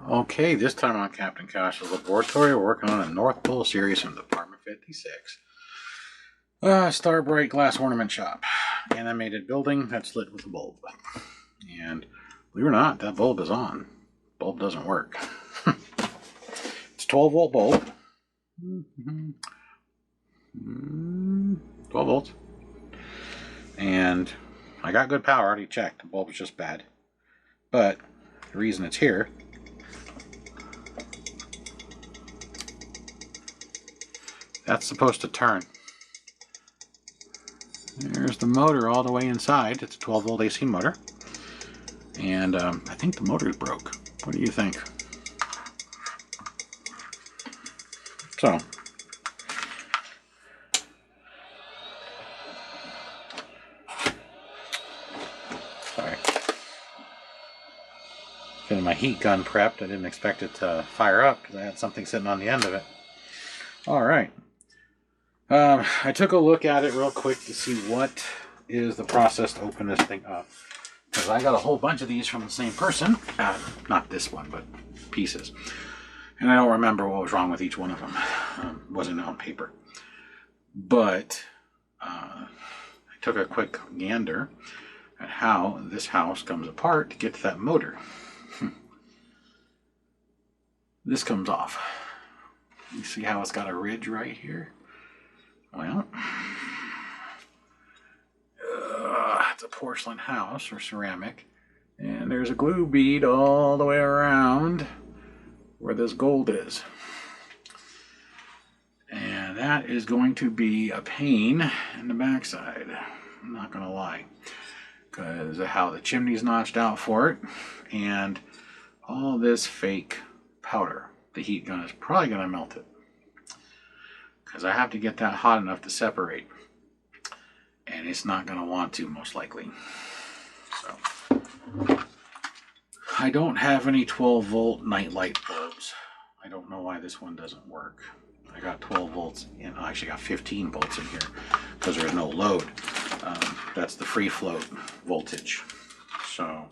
Okay, this time on Captain Cash's laboratory, we're working on a North Pole series from Department 56. Star Brite glass ornament shop. Animated building that's lit with a bulb. And believe it or not, that bulb is on. Bulb doesn't work. It's a 12-volt bulb. 12 volts. And I got good power, I already checked. The bulb is just bad. But the reason it's here, that's supposed to turn. There's the motor all the way inside. It's a 12-volt AC motor. And I think the motor is broke. What do you think? So, sorry. Getting my heat gun prepped. I didn't expect it to fire up because I had something sitting on the end of it. All right. I took a look at it real quick to see what is the process to open this thing up. Because I got a whole bunch of these from the same person. Not this one, but pieces. And I don't remember what was wrong with each one of them. Wasn't on paper. But I took a quick gander at how this house comes apart to get to that motor. This comes off. You see how it's got a ridge right here? Well, it's a porcelain house or ceramic, and there's a glue bead all the way around where this gold is. And that is going to be a pain in the backside. I'm not going to lie. Because of how the chimney's notched out for it, and all this fake powder. The heat gun is probably going to melt it. Because I have to get that hot enough to separate. And it's not going to want to, most likely. So, I don't have any 12-volt nightlight bulbs. I don't know why this one doesn't work. I got 12 volts in. I actually got 15 volts in here because there's no load. That's the free float voltage. So,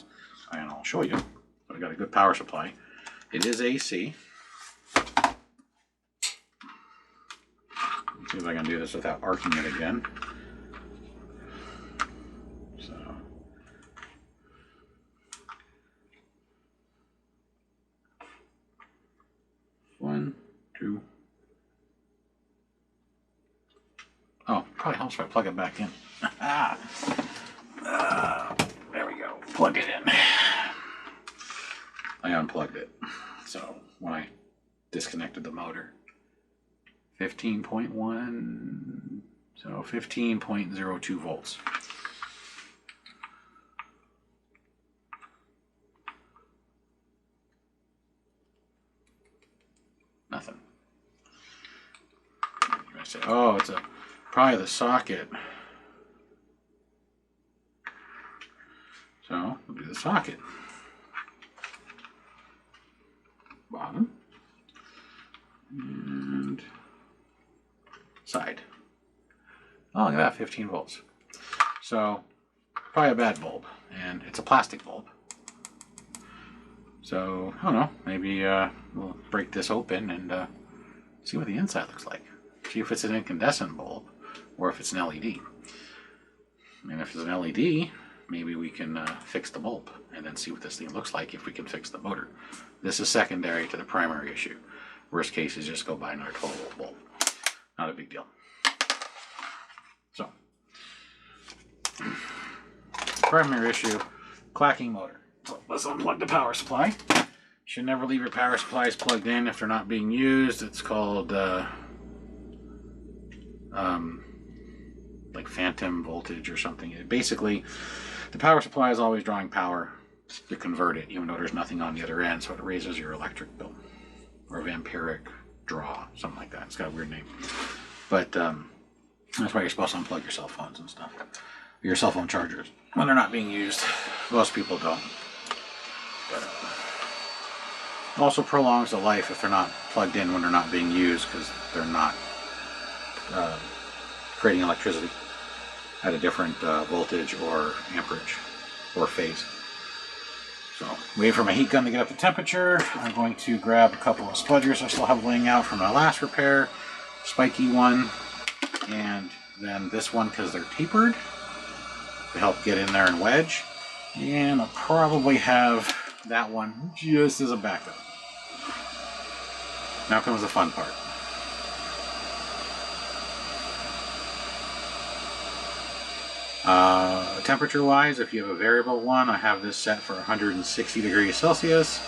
and I'll show you. I got a good power supply. It is AC. See if I can do this without arcing it again. So, one, two. Oh, probably helps if I plug it back in. There we go. Plug it in. I unplugged it. So when I disconnected the motor. 15.1, so 15.02 volts. Nothing. You might say, oh, it's probably the socket. So we'll do the socket. Bottom. And side. Oh, look at that, 15 volts. So, probably a bad bulb. And it's a plastic bulb. So, I don't know, maybe we'll break this open and see what the inside looks like. See if it's an incandescent bulb or if it's an LED. And if it's an LED, maybe we can fix the bulb and then see what this thing looks like if we can fix the motor. This is secondary to the primary issue. Worst case is just go buy another 12-volt bulb. Not a big deal. So, primary issue, clacking motor. So let's unplug the power supply. Should never leave your power supplies plugged in if they're not being used. It's called like phantom voltage or something. Basically, the power supply is always drawing power to convert it, even though there's nothing on the other end, so it raises your electric bill. Or vampiric draw, something like that. It's got a weird name. But that's why you're supposed to unplug your cell phones and stuff. Your cell phone chargers. When they're not being used. Most people don't. But it also prolongs the life if they're not plugged in when they're not being used because they're not creating electricity at a different voltage or amperage or phase. So, wait for my heat gun to get up to temperature. I'm going to grab a couple of spudgers I still have laying out from my last repair. Spiky one, and then this one because they're tapered to help get in there and wedge. And I'll probably have that one just as a backup. Now comes the fun part. Temperature wise, if you have a variable one, I have this set for 160 degrees Celsius.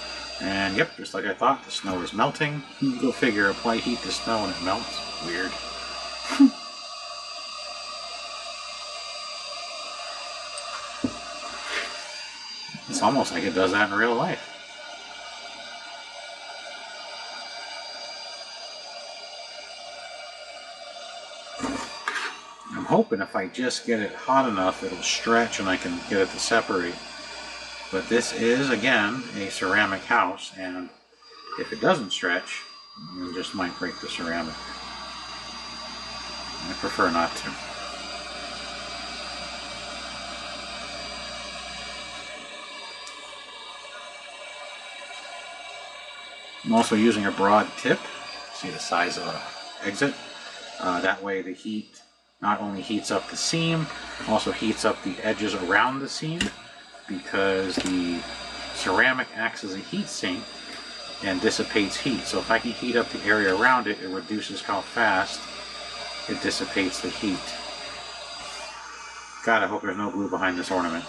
And yep, just like I thought, the snow is melting. Go figure, apply heat to snow and it melts. Weird. It's almost like it does that in real life. I'm hoping if I just get it hot enough, it'll stretch and I can get it to separate. But this is, again, a ceramic house, and if it doesn't stretch, it just might break the ceramic. I prefer not to. I'm also using a broad tip. See the size of the exit? That way the heat not only heats up the seam, also heats up the edges around the seam, because the ceramic acts as a heat sink and dissipates heat. So if I can heat up the area around it, it reduces how fast it dissipates the heat. God, I hope there's no glue behind this ornament.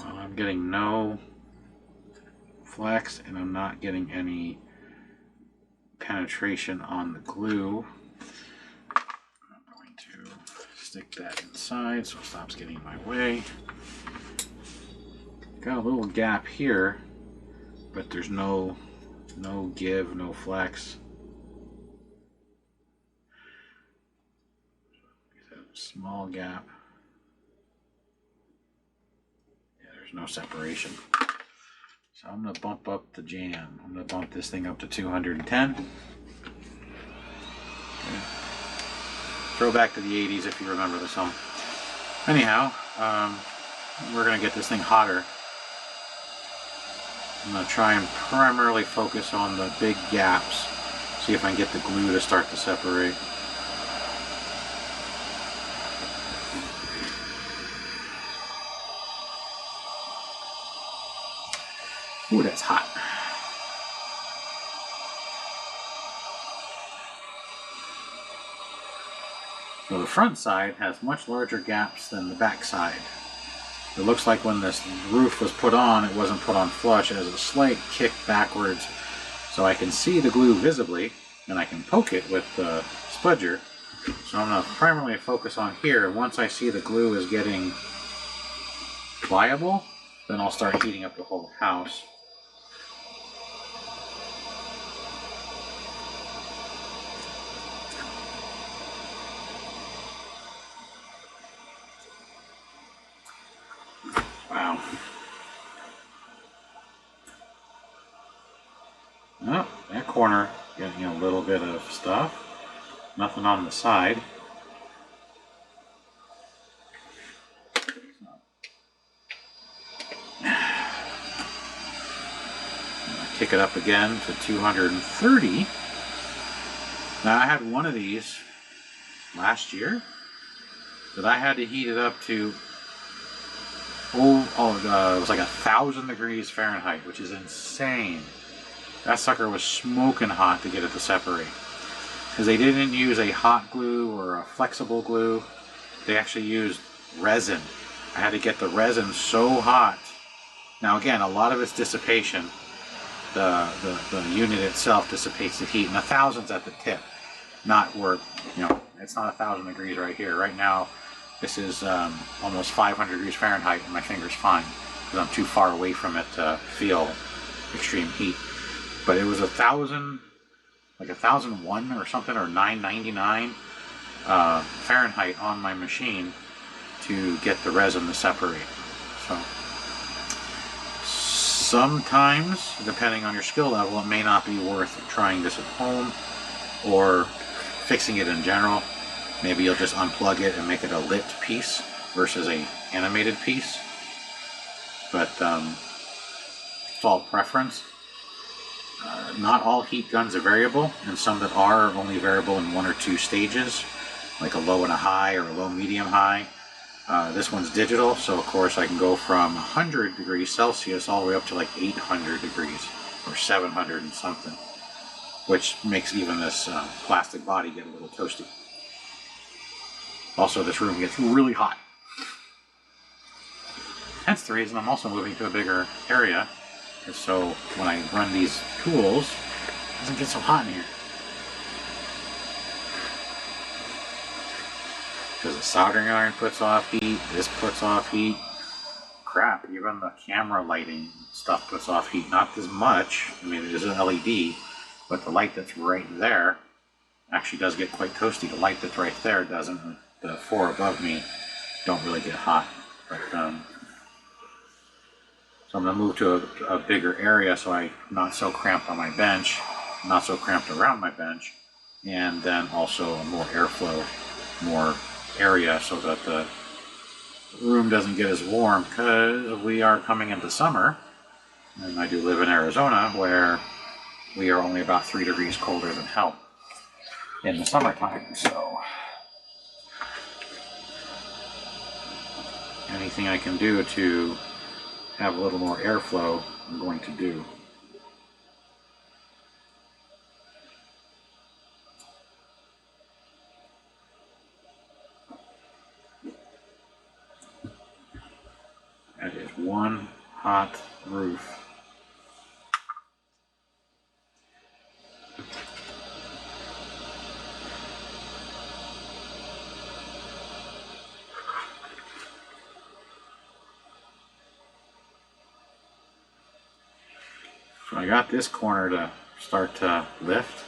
I'm getting no flex and I'm not getting any penetration on the glue. I'm going to stick that inside so it stops getting in my way. Got a little gap here, but there's no give, no flex. Small gap. No separation. So I'm going to bump up the jam. I'm going to bump this thing up to 210. Okay. Throw back to the 80s if you remember the song. Anyhow, we're going to get this thing hotter. I'm going to try and primarily focus on the big gaps. See if I can get the glue to start to separate. Ooh, that's hot. So the front side has much larger gaps than the back side. It looks like when this roof was put on, it wasn't put on flush. It has a slight kick backwards, so I can see the glue visibly, and I can poke it with the spudger. So I'm going to primarily focus on here. Once I see the glue is getting pliable, then I'll start heating up the whole house. Wow. Oh, that corner getting a little bit of stuff. Nothing on the side. Kick it up again to 230. Now I had one of these last year that I had to heat it up to it was like 1,000 degrees Fahrenheit, which is insane. That sucker was smoking hot to get it to separate. Because they didn't use a hot glue or a flexible glue. They actually used resin. I had to get the resin so hot Now again, a lot of it's dissipation. The unit itself dissipates the heat, and 1,000's at the tip, not where, you know, it's not 1,000 degrees right here. Right now, this is almost 500 degrees Fahrenheit, and my finger's fine because I'm too far away from it to feel extreme heat. But it was 1,000, like 1,001 or something, or 999 Fahrenheit on my machine to get the resin to separate. So sometimes, depending on your skill level, it may not be worth trying this at home or fixing it in general. Maybe you'll just unplug it and make it a lit piece versus a animated piece. But it's all preference. Not all heat guns are variable, and some that are only variable in 1 or 2 stages, like a low and a high or a low medium high. This one's digital, so of course I can go from 100 degrees Celsius all the way up to like 800 degrees or 700 and something, which makes even this plastic body get a little toasty. Also, this room gets really hot. Hence the reason I'm also moving to a bigger area, is so when I run these tools, it doesn't get so hot in here. Because the soldering iron puts off heat, this puts off heat. Crap, even the camera lighting stuff puts off heat. Not as much. I mean, it is an LED, but the light that's right there actually does get quite toasty. The light that's right there doesn't. The 4 above me don't really get hot. But, so I'm going to move to a bigger area so I'm not so cramped on my bench, not so cramped around my bench, and then also more airflow, more area so that the room doesn't get as warm, because we are coming into summer, and I do live in Arizona where we are only about 3 degrees colder than hell in the summertime. So anything I can do to have a little more airflow, I'm going to do. That is one hot roof. So I got this corner to start to lift.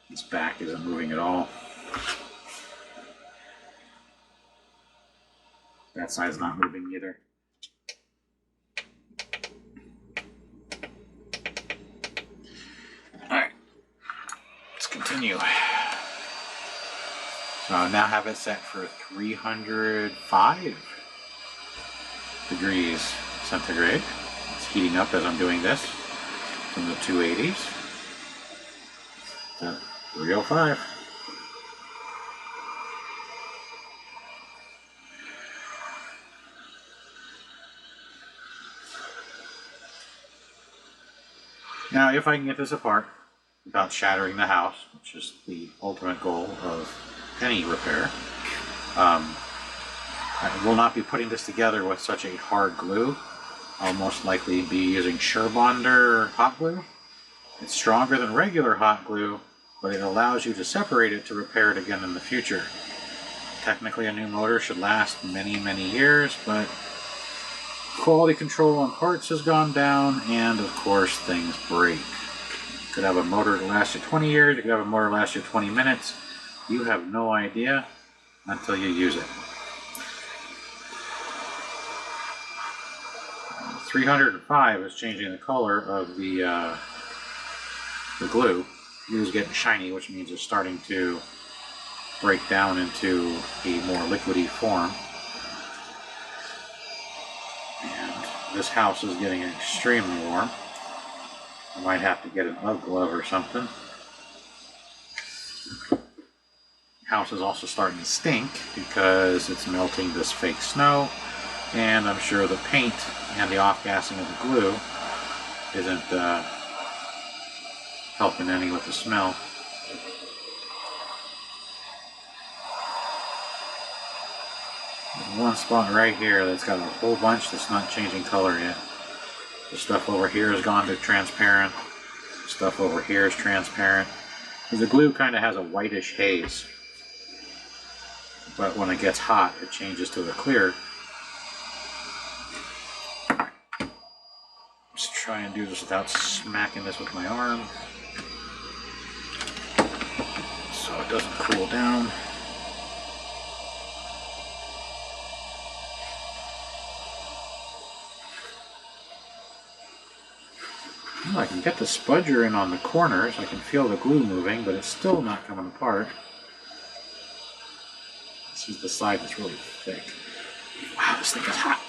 This back isn't moving at all. That side's not moving either. Alright, let's continue. So I now have it set for 305 degrees centigrade. It's heating up as I'm doing this from the 280s to 305. Now, if I can get this apart without shattering the house, which is the ultimate goal of any repair, I will not be putting this together with such a hard glue. I'll most likely be using Surebonder hot glue. It's stronger than regular hot glue, but it allows you to separate it to repair it again in the future. Technically, a new motor should last many, many years, but quality control on parts has gone down, and of course things break. You could have a motor that lasts you 20 years, you could have a motor that lasts you 20 minutes. You have no idea until you use it. 305 is changing the color of the glue. The glue is getting shiny, which means it's starting to break down into a more liquidy form. And this house is getting extremely warm. I might have to get an UGG glove or something. The house is also starting to stink because it's melting this fake snow, and I'm sure the paint and the off-gassing of the glue isn't helping any with the smell. one spot right here that's got a whole bunch that's not changing color yet. The stuff over here has gone to transparent. The stuff over here is transparent. The glue kind of has a whitish haze. But when it gets hot, it changes to the clear. Let's try and do this without smacking this with my arm, so it doesn't cool down. Well, I can get the spudger in on the corners. I can feel the glue moving, but it's still not coming apart. This is the side that's really thick. Wow, this thing is hot.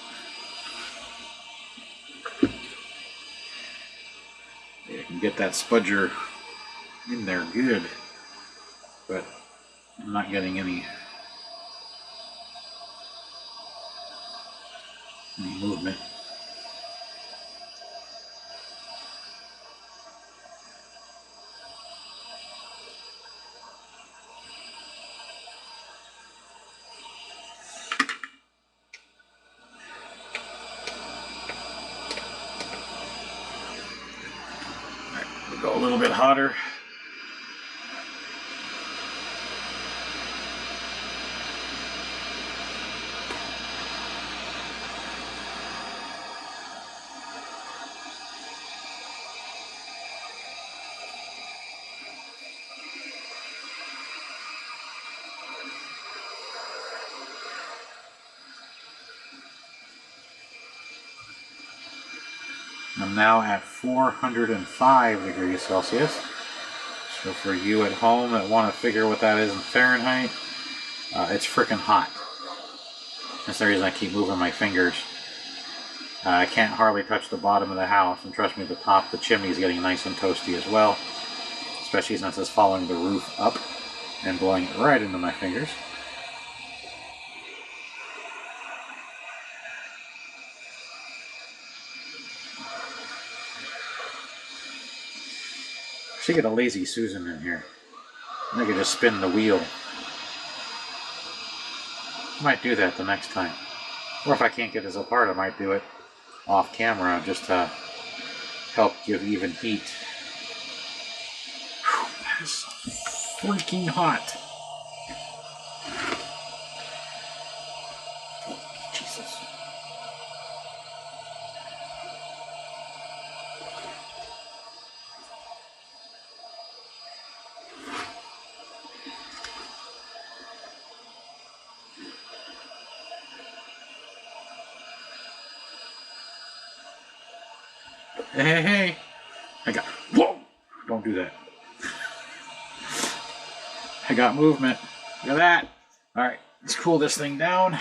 Yeah, I can get that spudger in there good, but I'm not getting any movement. Go a little bit hotter. I'm now at 405 degrees Celsius. So for you at home that want to figure what that is in Fahrenheit, it's freaking hot. That's the reason I keep moving my fingers. I can't hardly touch the bottom of the house, and trust me, the top, the chimney is getting nice and toasty as well, especially since it's following the roof up and blowing it right into my fingers. Should get a lazy Susan in here. I could just spin the wheel. Might do that the next time. Or if I can't get this apart, I might do it off camera just to help give even heat. Whew, that is freaking hot. Jesus. Hey. Whoa! Don't do that. I got movement. Look at that. Alright, let's cool this thing down.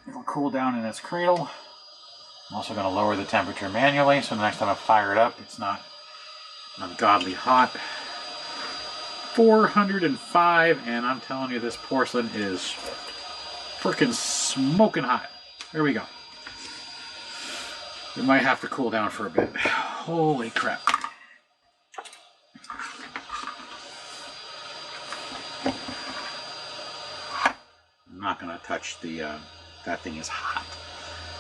It'll cool down in its cradle. I'm also going to lower the temperature manually, so the next time I fire it up, it's not ungodly hot. 405, and I'm telling you, this porcelain is freaking smoking hot. There we go. It might have to cool down for a bit. Holy crap. I'm not going to touch the, that thing is hot.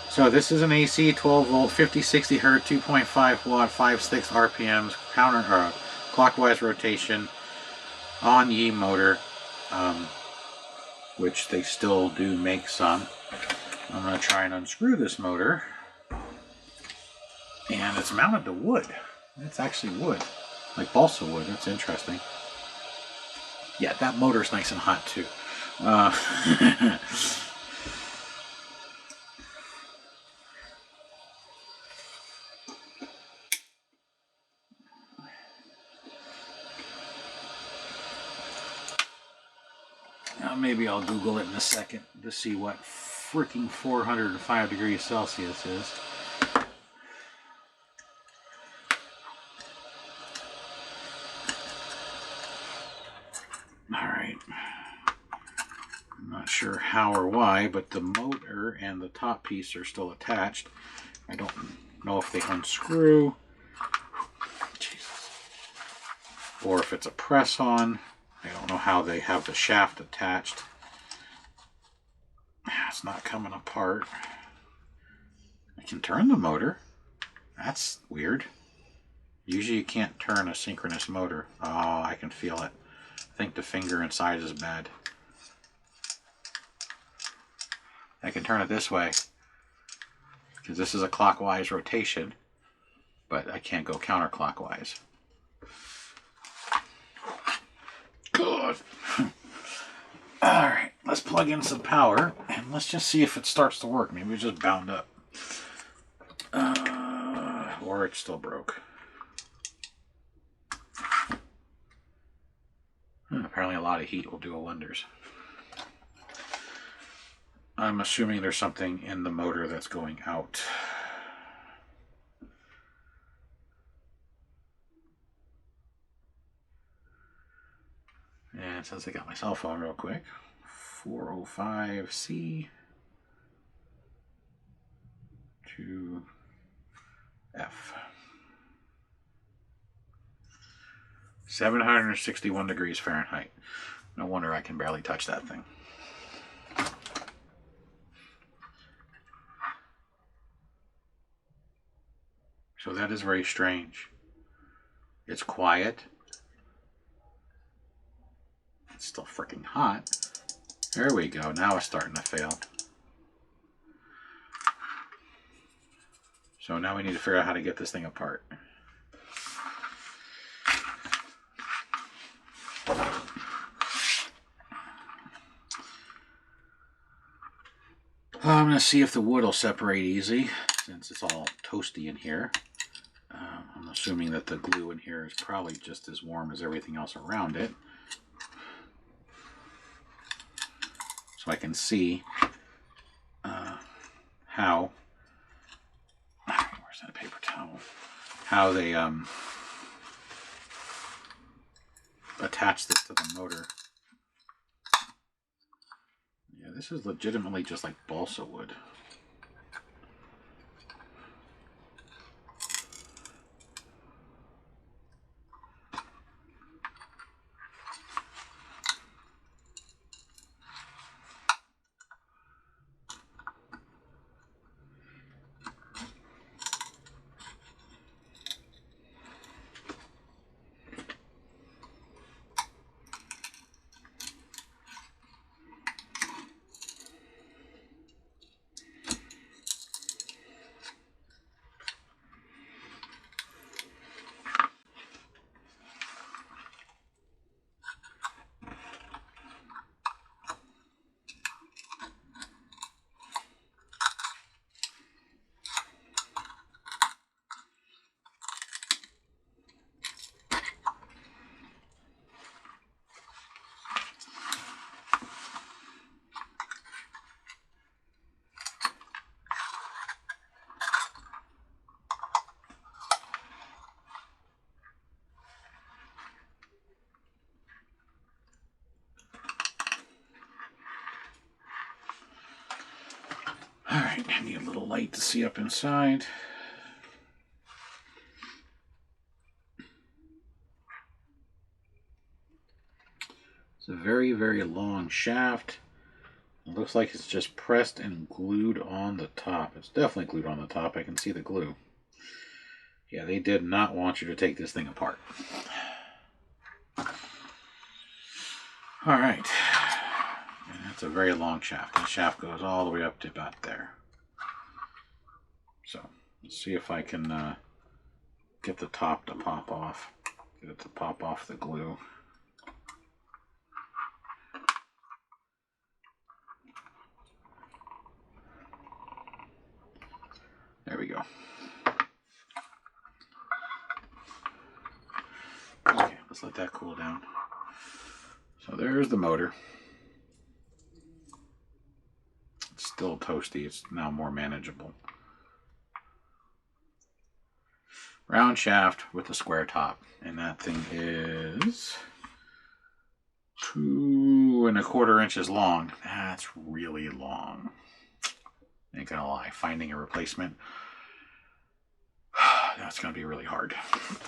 So this is an AC 12 volt, 50, 60 hertz, 2.5 watt, 5/6 RPMs, counter, clockwise rotation, on Yi motor, which they still do make some. I'm going to try and unscrew this motor. And it's mounted to wood. It's actually wood, like balsa wood. That's interesting. Yeah, that motor's nice and hot too. Now maybe I'll Google it in a second to see what freaking 405 degrees Celsius is. Alright, I'm not sure how or why, but the motor and the top piece are still attached. I don't know if they unscrew, Jesus, or if it's a press-on. I don't know how they have the shaft attached. It's not coming apart. I can turn the motor. That's weird. Usually you can't turn a synchronous motor. Oh, I can feel it. I think the finger inside is bad. I can turn it this way because this is a clockwise rotation, but I can't go counterclockwise. Good. Alright, let's plug in some power and let's just see if it starts to work. Maybe it's just bound up. Or it's still broke. Apparently a lot of heat will do wonders. I'm assuming there's something in the motor that's going out. And since I got my cell phone real quick, 405C to F. 761 degrees Fahrenheit. No wonder I can barely touch that thing. So that is very strange. It's quiet. It's still freaking hot. There we go. Now it's starting to fail. So now we need to figure out how to get this thing apart. I'm going to see if the wood will separate easy since it's all toasty in here. I'm assuming that the glue in here is probably just as warm as everything else around it. So I can see how, where's that paper towel, how they attach this to the motor. Yeah, this is legitimately just like balsa wood. Alright, I need a little light to see up inside. It's a very, very long shaft. It looks like it's just pressed and glued on the top. It's definitely glued on the top. I can see the glue. Yeah, they did not want you to take this thing apart. Alright. It's a very long shaft. The shaft goes all the way up to about there. So, let's see if I can get the top to pop off. Get it to pop off the glue. There we go. Okay, let's let that cool down. So there's the motor. It's still toasty. It's now more manageable. Round shaft with a square top. And that thing is 2¼ inches long. That's really long. Ain't gonna lie. Finding a replacement, that's gonna be really hard.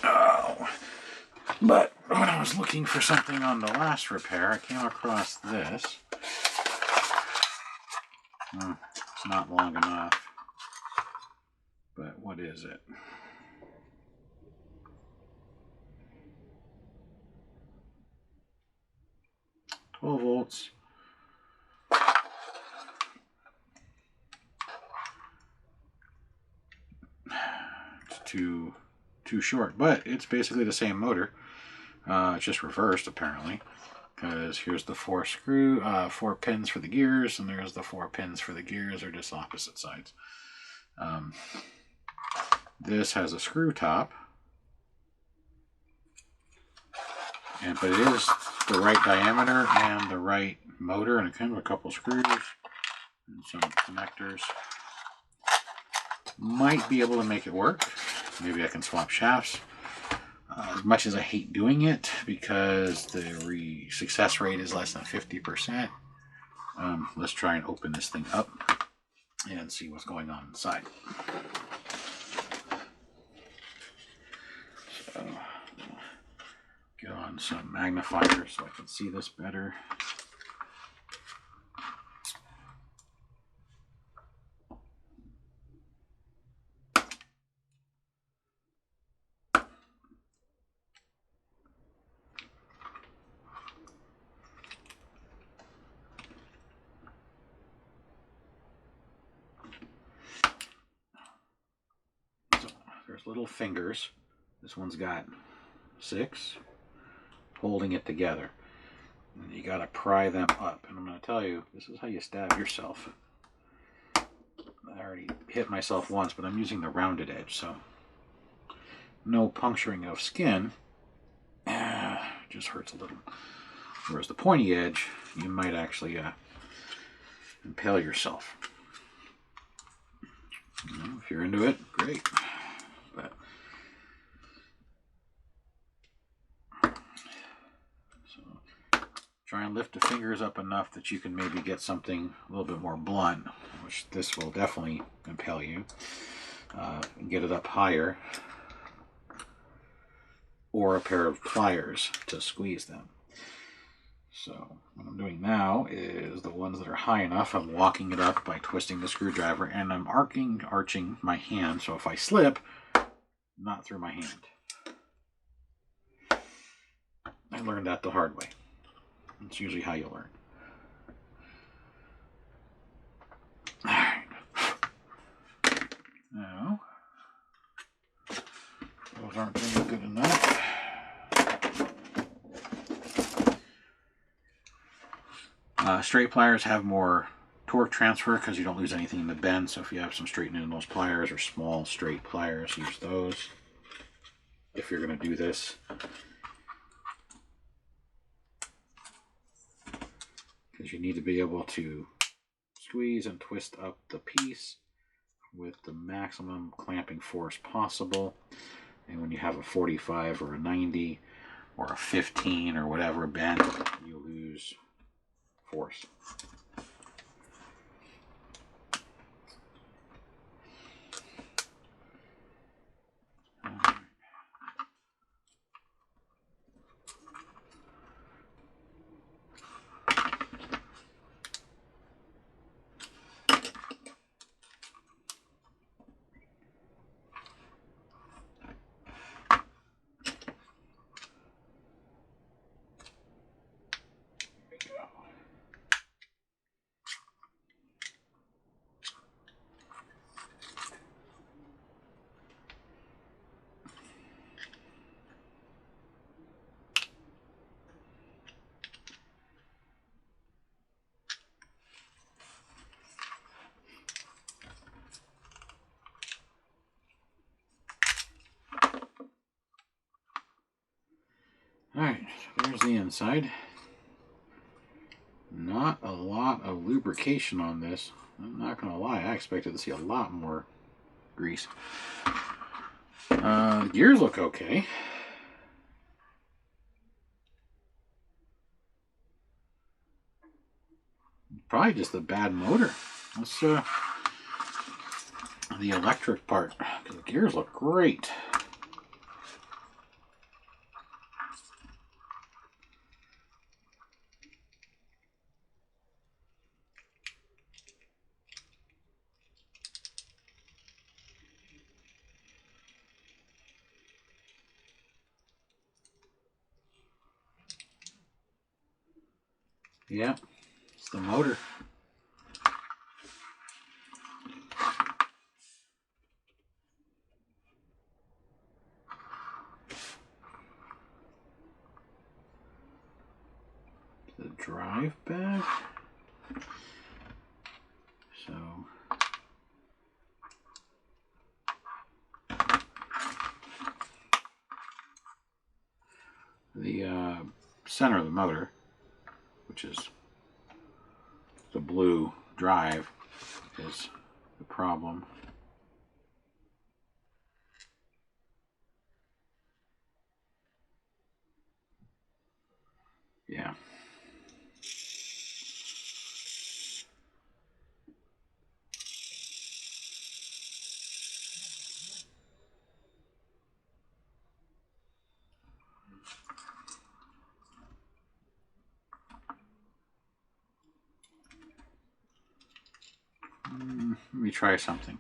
Oh. But when I was looking for something on the last repair, I came across this. It's not long enough. But what is it? 12 volts. It's too short, but it's basically the same motor. It's just reversed apparently, because here's the four pins for the gears, and there's the 4 pins for the gears. They're just opposite sides. This has a screw top, but it is the right diameter and the right motor, and it comes with a couple screws and some connectors. Might be able to make it work. Maybe I can swap shafts. As much as I hate doing it because the success rate is less than 50%, let's try and open this thing up and see what's going on inside. So, get on some magnifier so I can see this better. There's little fingers. This one's got 6 holding it together. And you got to pry them up. And I'm going to tell you, this is how you stab yourself. I already hit myself once, but I'm using the rounded edge, so no puncturing of skin. Just hurts a little. Whereas the pointy edge, you might actually impale yourself. If you're into it, great. But so try and lift the fingers up enough that you can maybe get something a little bit more blunt, which this will definitely impale you. And get it up higher, or a pair of pliers to squeeze them. So what I'm doing now is the ones that are high enough, I'm walking it up by twisting the screwdriver, and I'm arching my hand, so if I slip, not through my hand. I learned that the hard way. It's usually how you learn. Alright. Now, those aren't doing good enough. Straight pliers have more torque transfer because you don't lose anything in the bend. So if you have some straightening in those pliers, or small straight pliers, use those if you're going to do this. Because you need to be able to squeeze and twist up the piece with the maximum clamping force possible. And when you have a 45 or a 90 or a 15 or whatever bend, you lose force. Alright, so there's the inside. Not a lot of lubrication on this. I'm not going to lie, I expected to see a lot more grease. The gears look okay. Probably just the bad motor. That's the electric part. The gears look great. Yeah, it's the motor. The drive back. So the center of the motor, which is the blue drive, is the problem. Yeah. Let me try something.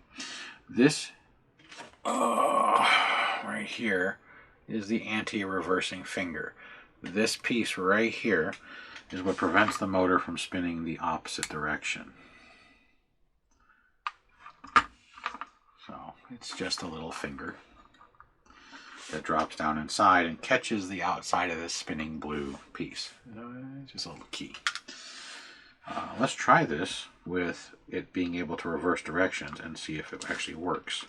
This right here is the anti-reversing finger. This piece right here is what prevents the motor from spinning the opposite direction. So it's just a little finger that drops down inside and catches the outside of this spinning blue piece. Just a little key. Let's try this with it being able to reverse directions and see if it actually works.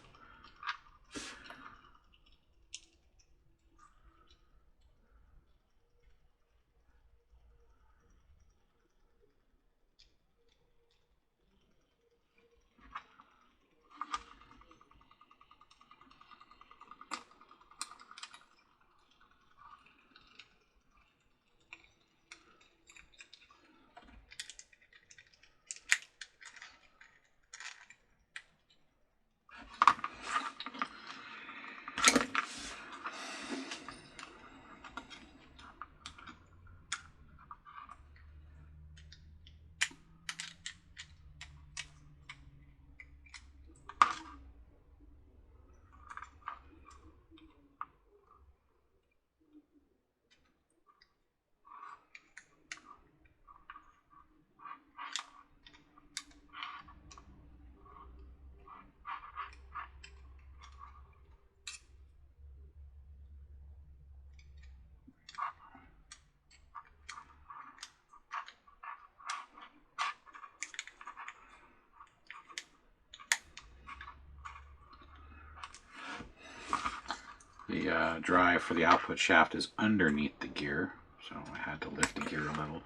The drive for the output shaft is underneath the gear, so I had to lift the gear a little.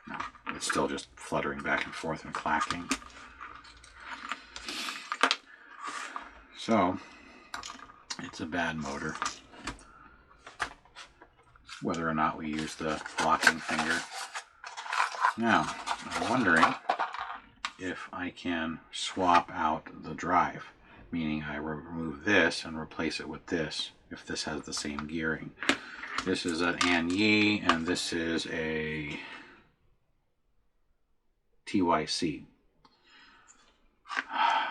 No, it's still just fluttering back and forth and clacking. So, it's a bad motor. Whether or not we use the locking finger. Now, I'm wondering if I can swap out the drive. Meaning I remove this and replace it with this, if this has the same gearing. This is an An and this is a TYC.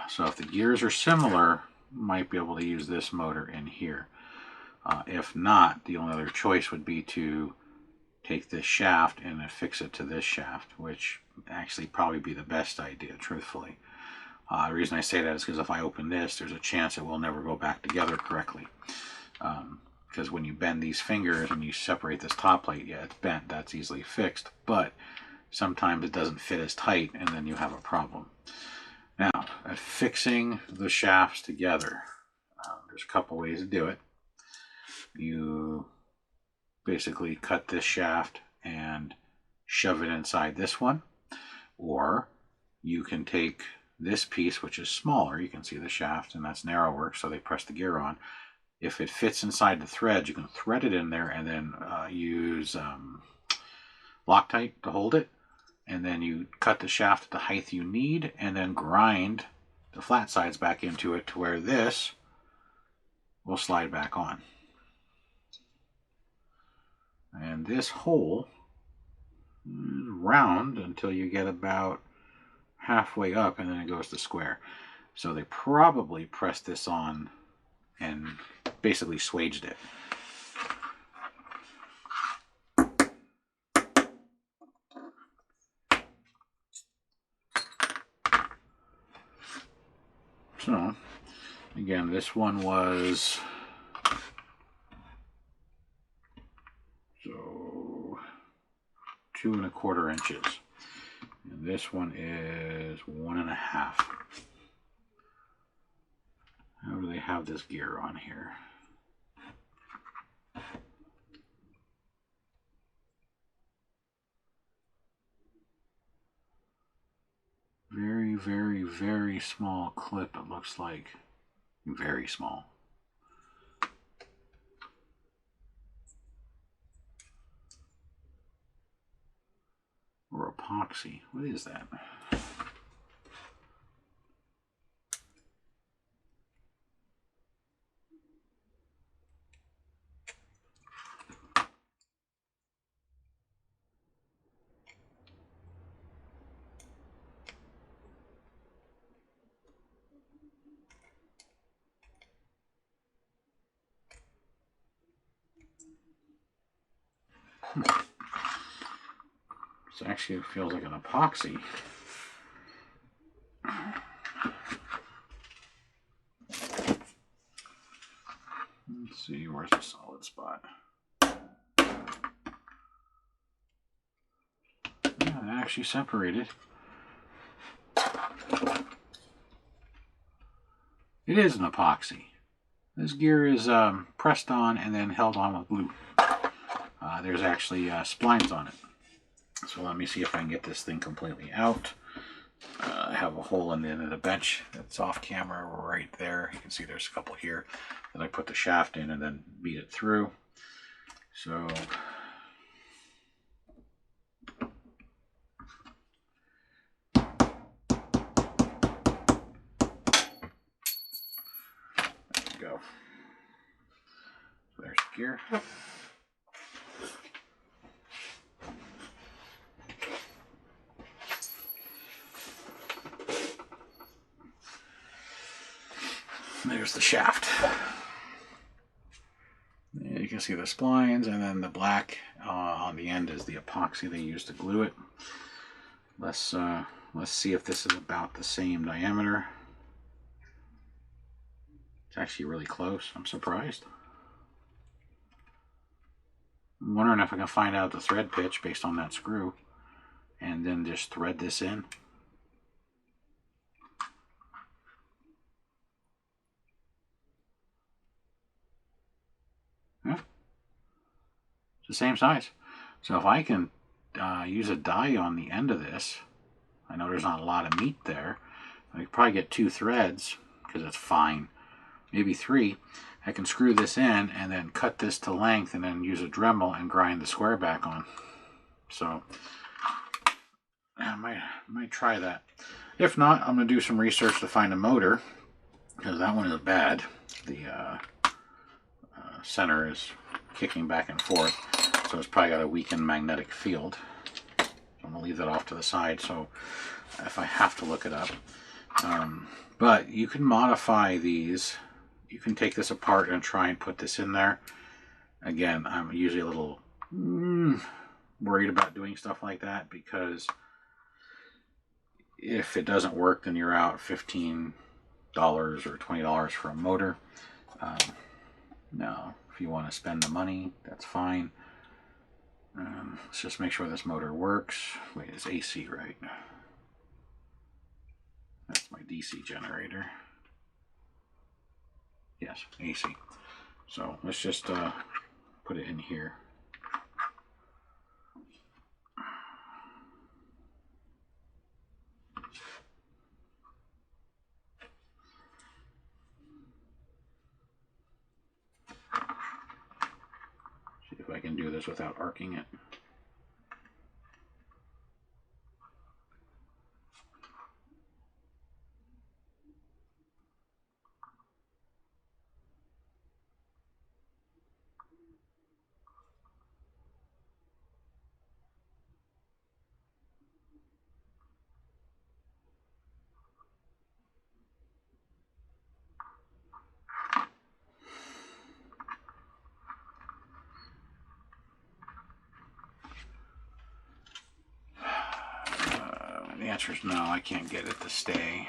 So if the gears are similar, might be able to use this motor in here. If not, the only other choice would be to take this shaft and affix it to this shaft, which actually probably be the best idea, truthfully. The reason I say that is because if I open this, there's a chance it will never go back together correctly. Because when you bend these fingers and you separate this top plate, yeah, it's bent. That's easily fixed. But sometimes it doesn't fit as tight, and then you have a problem. Now, at fixing the shafts together, there's a couple ways to do it. You basically cut this shaft and shove it inside this one, or you can take this piece, which is smaller, you can see the shaft, and that's narrower, so they press the gear on. If it fits inside the threads, you can thread it in there and then use Loctite to hold it, and then you cut the shaft at the height you need and then grind the flat sides back into it to where this will slide back on. And this hole is round until you get about halfway up, and then it goes to square. So they probably pressed this on and basically swaged it. So, again, this one was, so 2 1/4 inches. And this one is 1 1/2. How do they have this gear on here? Very, very, very small clip, it looks like. Very small. Or epoxy. What is that? This actually feels like an epoxy. Let's see, where's the solid spot? Yeah, it actually separated. It is an epoxy. This gear is pressed on and then held on with glue. There's actually splines on it. So let me see if I can get this thing completely out. I have a hole in the end of the bench that's off camera right there. You can see there's a couple here that I put the shaft in and then beat it through. So there we go. So there's the gear. There's the shaft. You can see the splines, and then the black on the end is the epoxy they use to glue it. Let's see if this is about the same diameter. It's actually really close. I'm surprised. I'm wondering if I can find out the thread pitch based on that screw, and then just thread this in. Yeah. It's the same size. So if I can use a die on the end of this, I know there's not a lot of meat there. I could probably get 2 threads because it's fine. Maybe 3. I can screw this in and then cut this to length and then use a Dremel and grind the square back on. So I might try that. If not, I'm going to do some research to find a motor, because that one is bad. The center is kicking back and forth, so it's probably got a weakened magnetic field. I'm going to leave that off to the side, so if I have to look it up. But you can modify these. You can take this apart and try and put this in there. Again, I'm usually a little worried about doing stuff like that, because if it doesn't work, then you're out $15 or $20 for a motor. Now, if you want to spend the money, that's fine. Let's just make sure this motor works. Wait, it's AC, right? That's my DC generator. Yes, AC. So let's just put it in here. See if I can do this without arcing it. The answer is no, I can't get it to stay.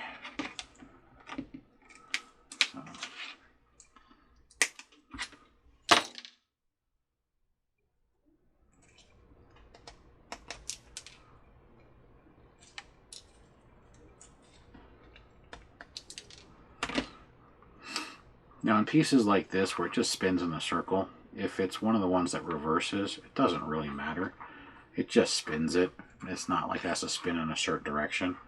Now in pieces like this where it just spins in a circle, if it's one of the ones that reverses, it doesn't really matter. It just spins it. It's not like it has to spin in a certain direction.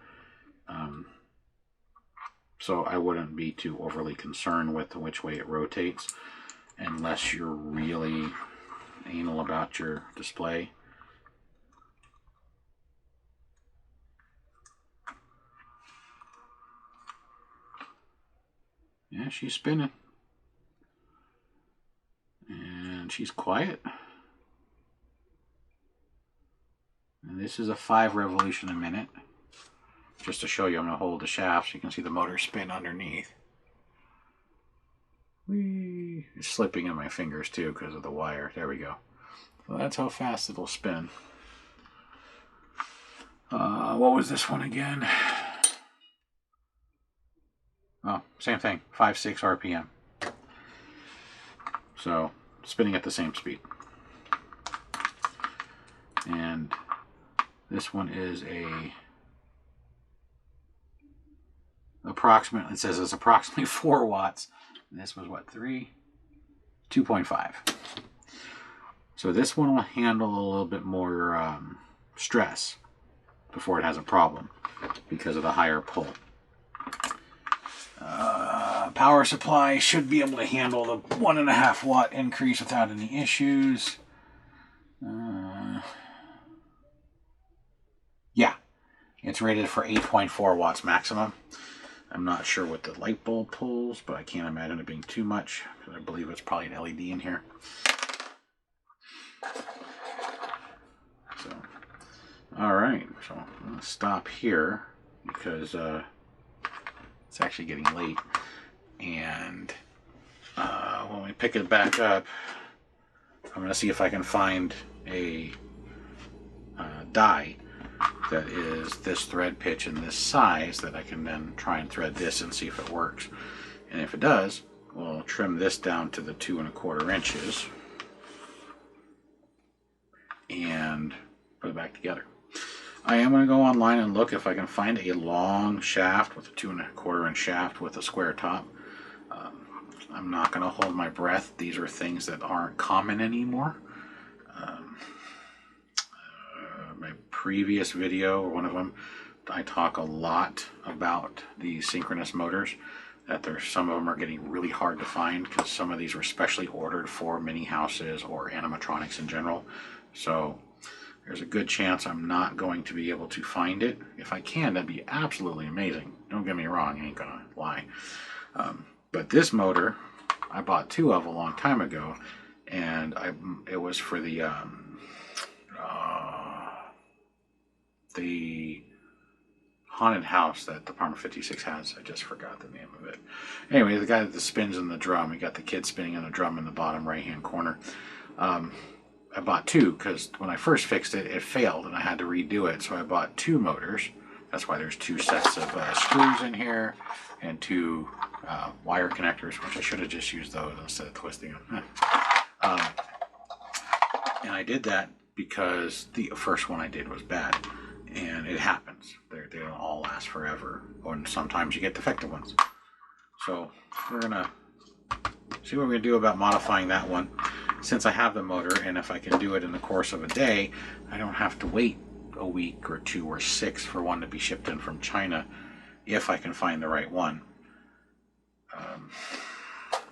So I wouldn't be too overly concerned with which way it rotates unless you're really anal about your display. Yeah, she's spinning. And she's quiet. And this is a 5 revolution a minute. Just to show you, I'm going to hold the shaft so you can see the motor spin underneath. Whee! It's slipping in my fingers too because of the wire. There we go. So that's how fast it'll spin. What was this one again? Oh, same thing. 5-6 RPM. So, spinning at the same speed. And this one is a approximate, it says it's approximately 4 watts. And this was what, 3? 2.5. So this one will handle a little bit more stress before it has a problem because of the higher pull. Power supply should be able to handle the 1.5 watt increase without any issues. Yeah, it's rated for 8.4 watts maximum. I'm not sure what the light bulb pulls, but I can't imagine it being too much. I believe it's probably an LED in here. So, all right, so I'm going to stop here because it's actually getting late. And when we pick it back up, I'm going to see if I can find a die that is this thread pitch and this size that I can then try and thread this and see if it works. And if it does, we'll trim this down to the 2¼ inches and put it back together. I am going to go online and look if I can find a long shaft with a 2¼ inch shaft with a square top. I'm not going to hold my breath. These are things that aren't common anymore. My previous video, or one of them, I talk a lot about the synchronous motors, that some of them are getting really hard to find because some of these were specially ordered for mini houses or animatronics in general. So there's a good chance I'm not going to be able to find it. If I can, that'd be absolutely amazing. Don't get me wrong, I ain't gonna lie. But this motor, I bought 2 of a long time ago, and it was for the haunted house that Department 56 has. I just forgot the name of it. Anyway, the guy that spins in the drum, you got the kid spinning in the drum in the bottom right-hand corner. I bought 2 because when I first fixed it, it failed and I had to redo it. So I bought 2 motors. That's why there's 2 sets of screws in here and 2 wire connectors, which I should have just used those instead of twisting them. And I did that because the first one I did was bad. And it happens. They don't all last forever. And sometimes you get defective ones. So we're going to see what we're going to do about modifying that one. Since I have the motor, and if I can do it in the course of a day, I don't have to wait a week or 2 or 6 for one to be shipped in from China if I can find the right one.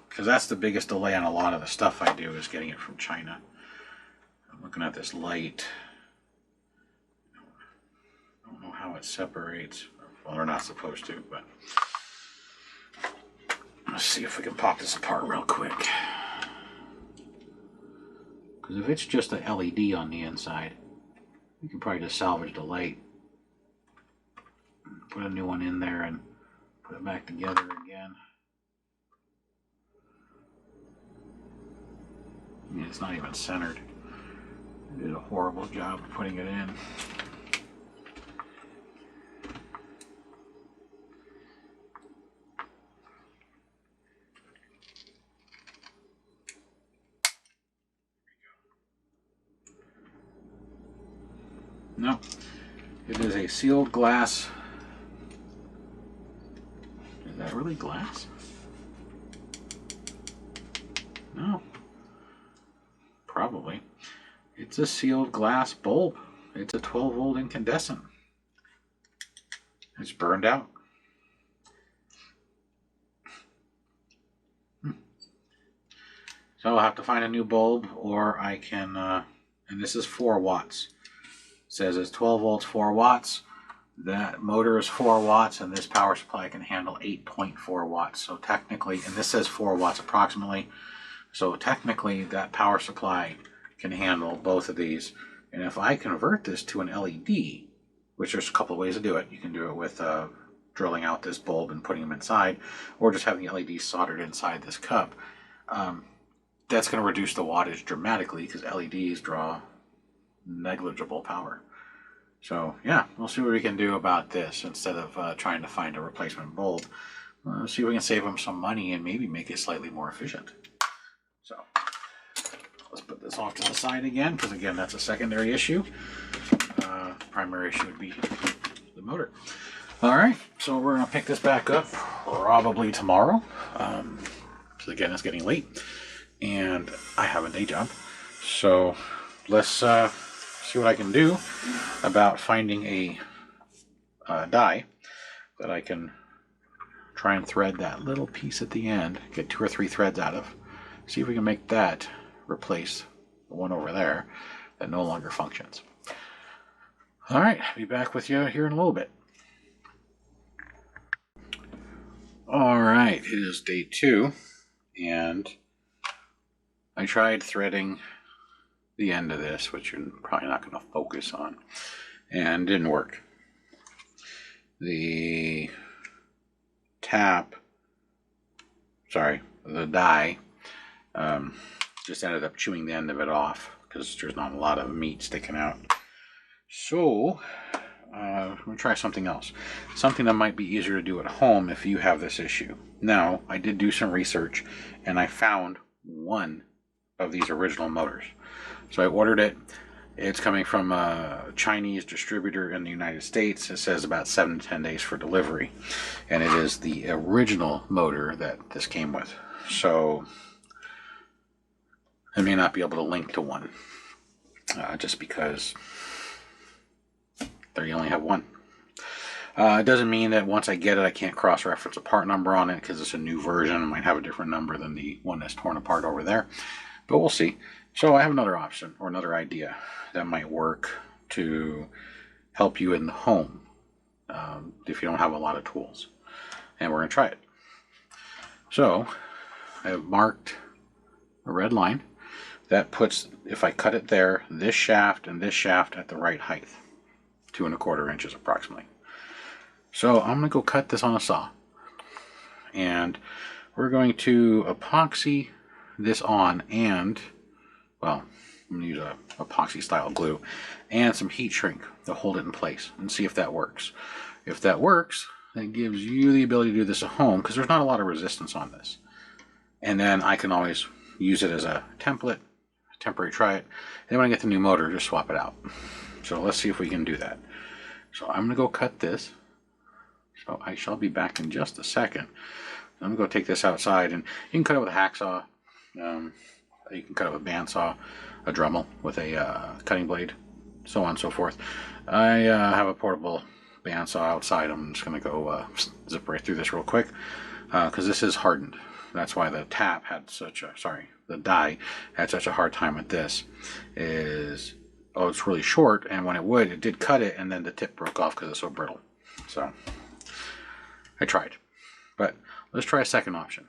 Because that's the biggest delay on a lot of the stuff I do, is getting it from China. I'm looking at this light. I don't know how it separates. Well, they're not supposed to, but let's see if we can pop this apart real quick. Because if it's just a LED on the inside, you can probably just salvage the light, put a new one in there, and put it back together again. I mean, it's not even centered. I did a horrible job of putting it in. No, it is a sealed glass. Is that really glass? No. Probably. It's a sealed glass bulb. It's a 12-volt incandescent. It's burned out. So I'll have to find a new bulb, or I can, and this is 4 watts. It says it's 12 volts, 4 watts. That motor is 4 watts, and this power supply can handle 8.4 watts. So technically, and this says 4 watts approximately. So technically, that power supply can handle both of these. And if I convert this to an LED, which there's a couple of ways to do it. You can do it with drilling out this bulb and putting them inside, or just having the LEDs soldered inside this cup. That's going to reduce the wattage dramatically because LEDs draw negligible power. So yeah, we'll see what we can do about this instead of trying to find a replacement bulb. See if we can save them some money and maybe make it slightly more efficient. So let's put this off to the side again, because again, that's a secondary issue. Primary issue would be the motor. All right, so we're going to pick this back up probably tomorrow. So again, it's getting late, and I have a day job. So let's see what I can do about finding a die that I can try and thread that little piece at the end, get 2 or 3 threads out of. See if we can make that replace the one over there that no longer functions. All right, I'll be back with you here in a little bit. All right, it is day 2, and I tried threading the end of this, which you're probably not going to focus on, and didn't work. The die just ended up chewing the end of it off because there's not a lot of meat sticking out. So I'm going to try something else. Something that might be easier to do at home if you have this issue. Now, I did do some research and I found one of these original motors. So I ordered it. It's coming from a Chinese distributor in the United States. It says about 7 to 10 days for delivery. And it is the original motor that this came with. So I may not be able to link to one just because they only have one. It doesn't mean that once I get it, I can't cross-reference a part number on it because it's a new version. It might have a different number than the one that's torn apart over there. But we'll see. So I have another option or another idea that might work to help you in the home if you don't have a lot of tools. And we're going to try it. So I have marked a red line. That puts, if I cut it there, this shaft and this shaft at the right height. 2 1/4 inches approximately. So I'm going to go cut this on a saw. And we're going to epoxy this on and, well, I'm going to use a epoxy style glue and some heat shrink to hold it in place and see if that works. If that works, that gives you the ability to do this at home because there's not a lot of resistance on this. And then I can always use it as a template, temporary try it. And then when I get the new motor, just swap it out. So let's see if we can do that. So I'm going to go cut this. So I shall be back in just a second. I'm going to go take this outside, and you can cut it with a hacksaw. You can cut it with a bandsaw, a Dremel with a cutting blade, so on and so forth. I have a portable bandsaw outside. I'm just going to go zip right through this real quick because this is hardened. That's why the tap had such a, the die had such a hard time with this. It's really short, and when it did cut it, and then the tip broke off because it's so brittle. So I tried, but let's try a second option.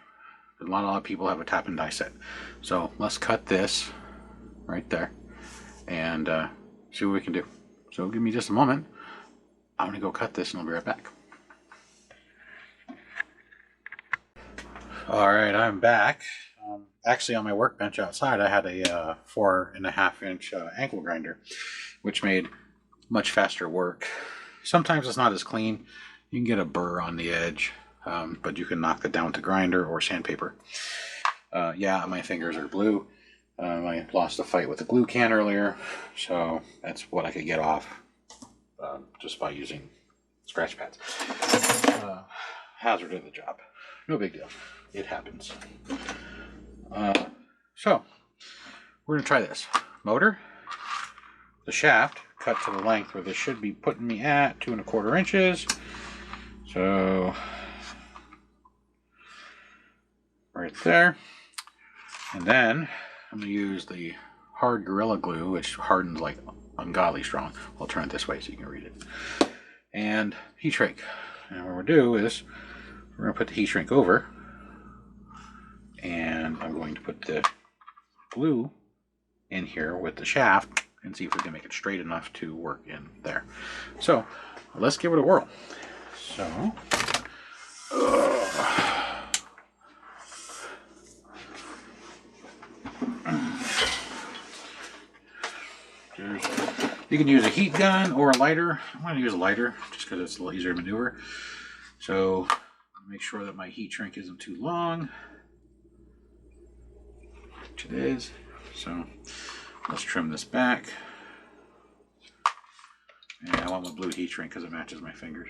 Not a lot of people have a tap and die set. So let's cut this right there and see what we can do. So give me just a moment. I'm going to go cut this and I'll be right back. All right, I'm back. Actually, on my workbench outside, I had a 4.5-inch ankle grinder, which made much faster work. Sometimes it's not as clean. You can get a burr on the edge, but you can knock that down with the grinder or sandpaper. Yeah, my fingers are blue. I lost a fight with a glue can earlier, so that's what I could get off just by using scratch pads. Hazard of the job. No big deal. It happens. So we're going to try this. Motor, the shaft, cut to the length where this should be putting me at 2 1/4 inches. So right there. And then I'm going to use the hard Gorilla Glue, which hardens like ungodly strong. I'll turn it this way so you can read it. And heat shrink. And what we'll do is we're going to put the heat shrink over, and I'm going to put the glue in here with the shaft and see if we can make it straight enough to work in there. So let's give it a whirl. So you can use a heat gun or a lighter. I'm going to use a lighter just because it's a little easier to maneuver. So make sure that my heat shrink isn't too long, which it is. So let's trim this back. And I want my blue heat shrink because it matches my fingers.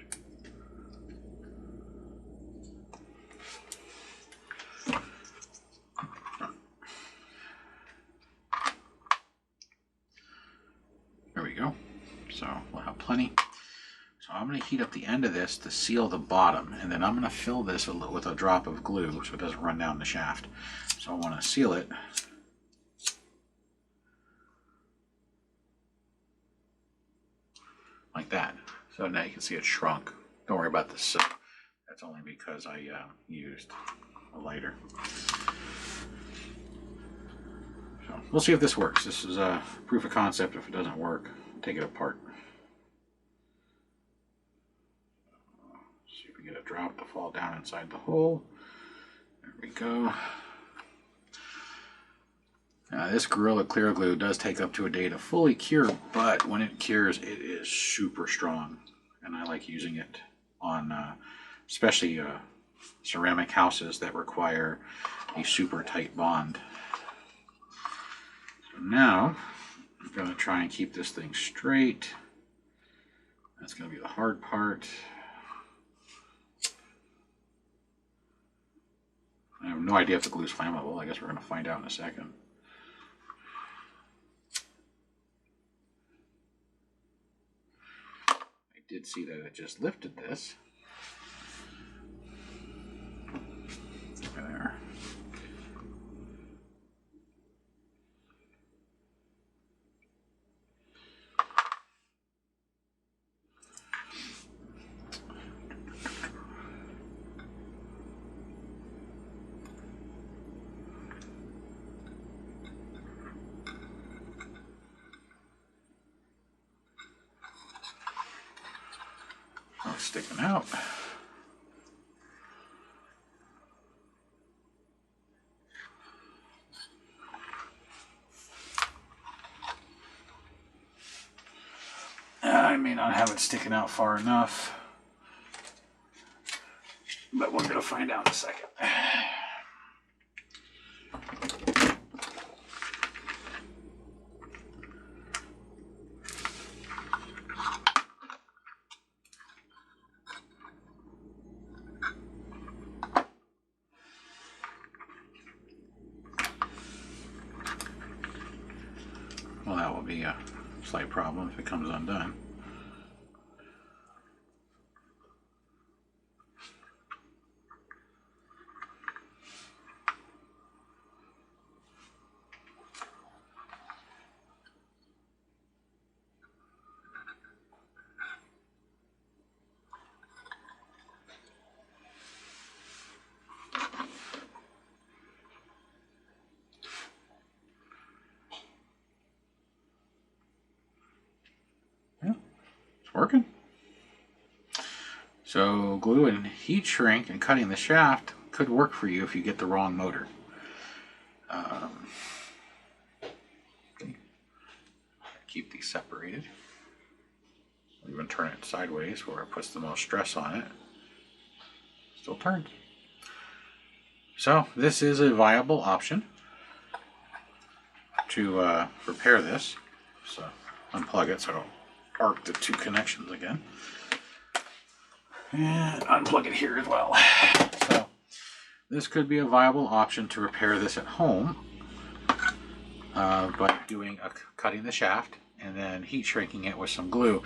There we go. So we'll have plenty. So I'm going to heat up the end of this to seal the bottom, and then I'm going to fill this with a drop of glue so it doesn't run down the shaft. So I want to seal it. Like that. So now you can see it shrunk. Don't worry about this. That's only because I used a lighter. So we'll see if this works. This is a proof of concept. If it doesn't work, take it apart. See if we get a drop to fall down inside the hole. There we go. Now this Gorilla Clear Glue does take up to a day to fully cure, but when it cures, it is super strong. And I like using it on especially ceramic houses that require a super tight bond. So now I'm going to try and keep this thing straight. That's going to be the hard part. I have no idea if the glue is flammable. I guess we're going to find out in a second. I did see that it just lifted this. There. Oh, it's sticking out. I may not have it sticking out far enough, but we're going to find out in a second. Well, that will be a slight problem if it comes undone. Yeah, it's working. So glue and heat shrink and cutting the shaft could work for you if you get the wrong motor. Keep these separated. I'll even turn it sideways where it puts the most stress on it. Still turns. So this is a viable option to repair this. So unplug it so I don't arc the two connections again. And unplug it here as well. So this could be a viable option to repair this at home. by cutting the shaft and then heat shrinking it with some glue.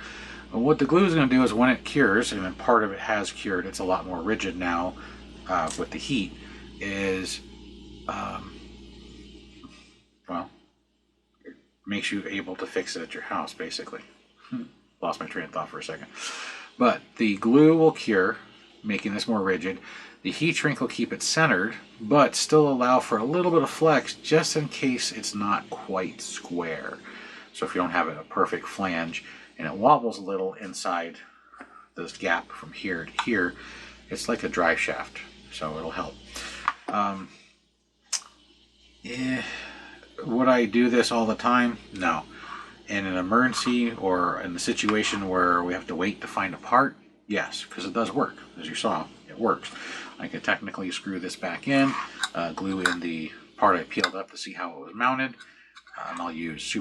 What the glue is going to do is when it cures, and then part of it has cured, it's a lot more rigid now with the heat, is, well, it makes you able to fix it at your house, basically. Lost my train of thought for a second. But the glue will cure, making this more rigid. The heat shrink will keep it centered, but still allow for a little bit of flex just in case it's not quite square. So if you don't have a perfect flange and it wobbles a little inside this gap from here to here, it's like a drive shaft, so it'll help. Would I do this all the time? No. In an emergency or in the situation where we have to wait to find a part, yes, because it does work. As you saw, it works. I could technically screw this back in, glue in the part I peeled up to see how it was mounted, and I'll use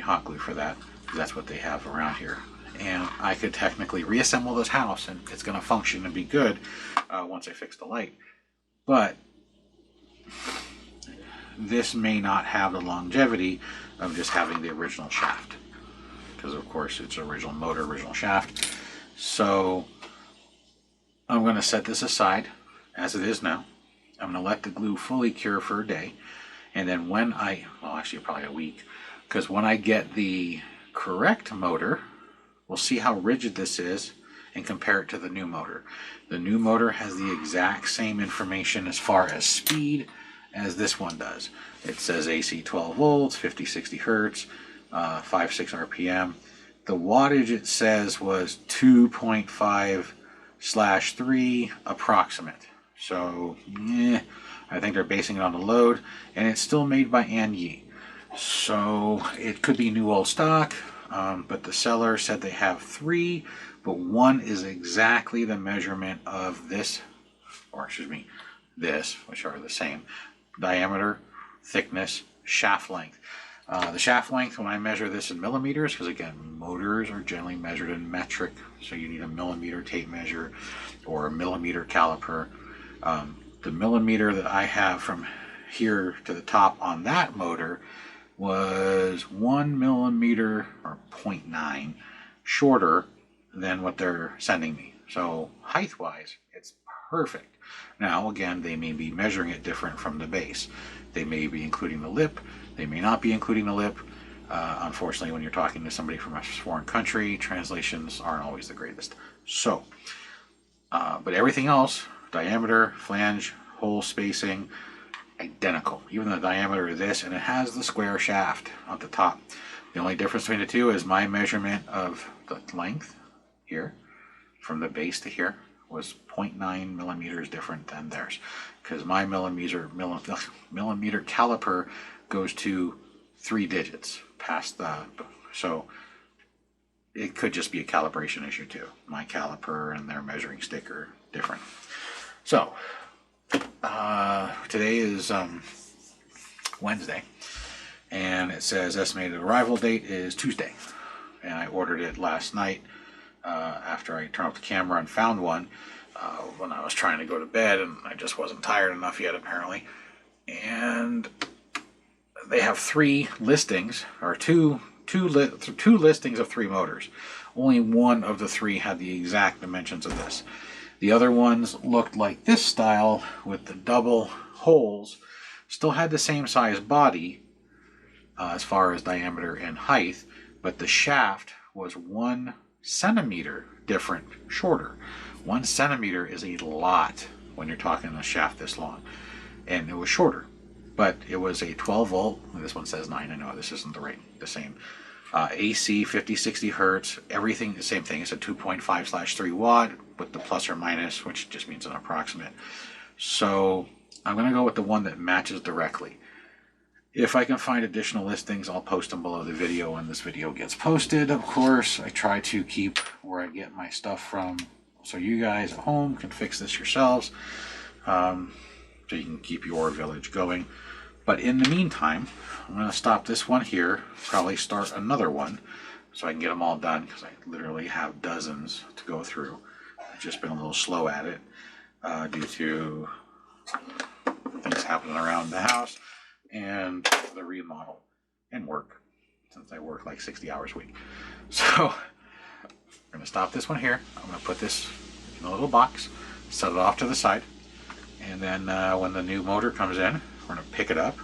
hot glue for that, because that's what they have around here. And I could technically reassemble this house, and it's going to function and be good once I fix the light. But this may not have the longevity of just having the original shaft, because of course it's original motor, original shaft. So I'm going to set this aside as it is now. I'm going to let the glue fully cure for a day, and then when actually probably a week, because when I get the correct motor, we'll see how rigid this is and compare it to the new motor. The new motor has the exact same information as far as speed as this one does. It says AC 12 volts, 50, 60 hertz, 5, 6 RPM. The wattage it says was 2.5/3 approximate. So, I think they're basing it on the load, and it's still made by Anyi. So, it could be new old stock, but the seller said they have 3, but one is exactly the measurement of this, this, which are the same. Diameter, thickness, shaft length. The shaft length, when I measure this in millimeters, because again, motors are generally measured in metric, so you need a millimeter tape measure or a millimeter caliper. The millimeter that I have from here to the top on that motor was 1 millimeter or 0.9 shorter than what they're sending me. So height-wise, it's perfect. Now, again, they may be measuring it different from the base. They may be including the lip. They may not be including the lip. Unfortunately, when you're talking to somebody from a foreign country, translations aren't always the greatest. So, but everything else, diameter, flange, hole spacing, identical. Even the diameter of this, and it has the square shaft at the top. The only difference between the two is my measurement of the length here, from the base to here, was 0.9 millimeters different than theirs, because my millimeter caliper goes to 3 digits past the, so it could just be a calibration issue too. My caliper and their measuring stick are different. So today is Wednesday, and it says estimated arrival date is Tuesday, and I ordered it last night after I turned off the camera and found one when I was trying to go to bed, and I just wasn't tired enough yet apparently. And they have 3 listings, or two listings of 3 motors. Only one of the 3 had the exact dimensions of this. The other ones looked like this style with the double holes, still had the same size body as far as diameter and height, but the shaft was 1 centimeter different, shorter. 1 centimeter is a lot when you're talking a shaft this long, and it was shorter, but it was a 12 volt. This one says 9. I know this isn't the same. AC 50, 60 hertz, everything the same thing. It's a 2.5/3 watt with the plus or minus, which just means an approximate. So I'm going to go with the one that matches directly. If I can find additional listings, I'll post them below the video when this video gets posted. Of course, I try to keep where I get my stuff from, so you guys at home can fix this yourselves, so you can keep your village going. But in the meantime, I'm going to stop this one here, probably start another one, so I can get them all done, because I literally have dozens to go through. I've just been a little slow at it due to things happening around the house and the remodel. and work, since I work like 60 hours a week. So I'm going to stop this one here. I'm going to put this in a little box, set it off to the side, and then when the new motor comes in, we're going to pick it up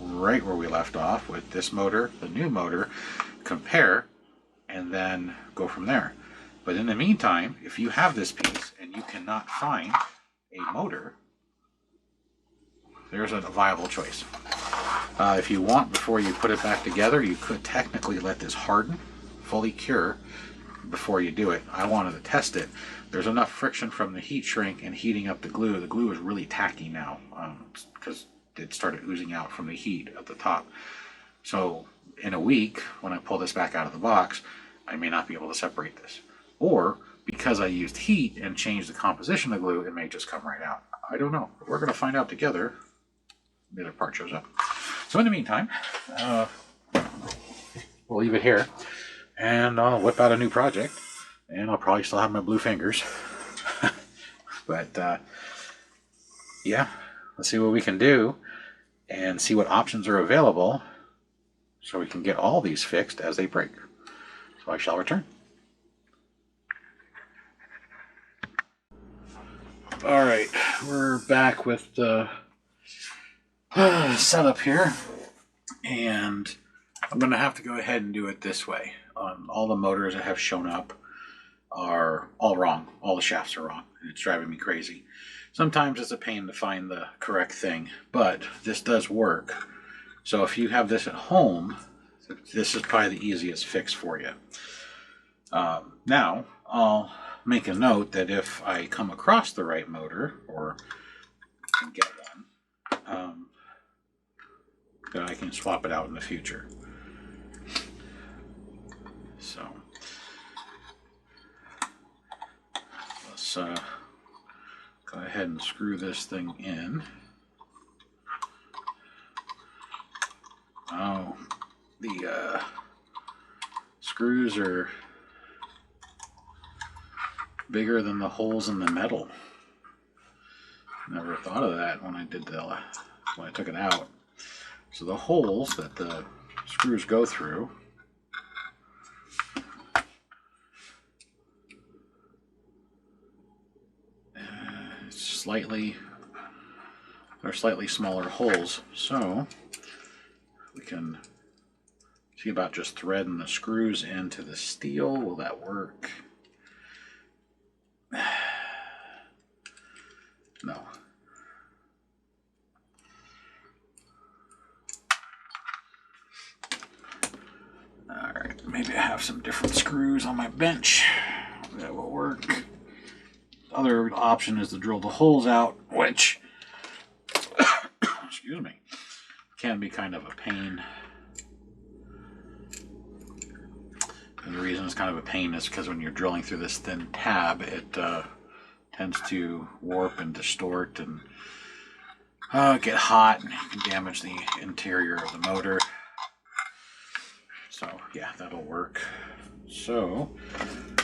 right where we left off with this motor, the new motor, compare, and then go from there. But in the meantime, if you have this piece and you cannot find a motor, there's a viable choice. If you want, before you put it back together, you could technically let this harden, fully cure, before you do it. I wanted to test it. There's enough friction from the heat shrink and heating up the glue. The glue is really tacky now because it started oozing out from the heat at the top. So in a week, when I pull this back out of the box, I may not be able to separate this. Or because I used heat and changed the composition of the glue, it may just come right out. I don't know. We're going to find out together. The other part shows up. So in the meantime, we'll leave it here, and I'll whip out a new project, and I'll probably still have my blue fingers. But yeah, let's see what we can do and see what options are available so we can get all these fixed as they break. So I shall return. All right, we're back with the setup here, and I'm going to have to go ahead and do it this way. All the motors that have shown up are all wrong. All the shafts are wrong. It's driving me crazy. Sometimes it's a pain to find the correct thing, but this does work. So if you have this at home, this is probably the easiest fix for you. Now, I'll make a note that if I come across the right motor, or can get one, that I can swap it out in the future. So let's go ahead and screw this thing in. Oh, the screws are bigger than the holes in the metal. Never thought of that when I did when I took it out. So the holes that the screws go through they're slightly smaller holes, so we can see about just threading the screws into the steel. Will that work? No. Alright, maybe I have some different screws on my bench. That will work. The other option is to drill the holes out, which excuse me, can be kind of a pain. And the reason it's kind of a pain is because when you're drilling through this thin tab, it tends to warp and distort and get hot, and you can damage the interior of the motor. So yeah, that'll work. So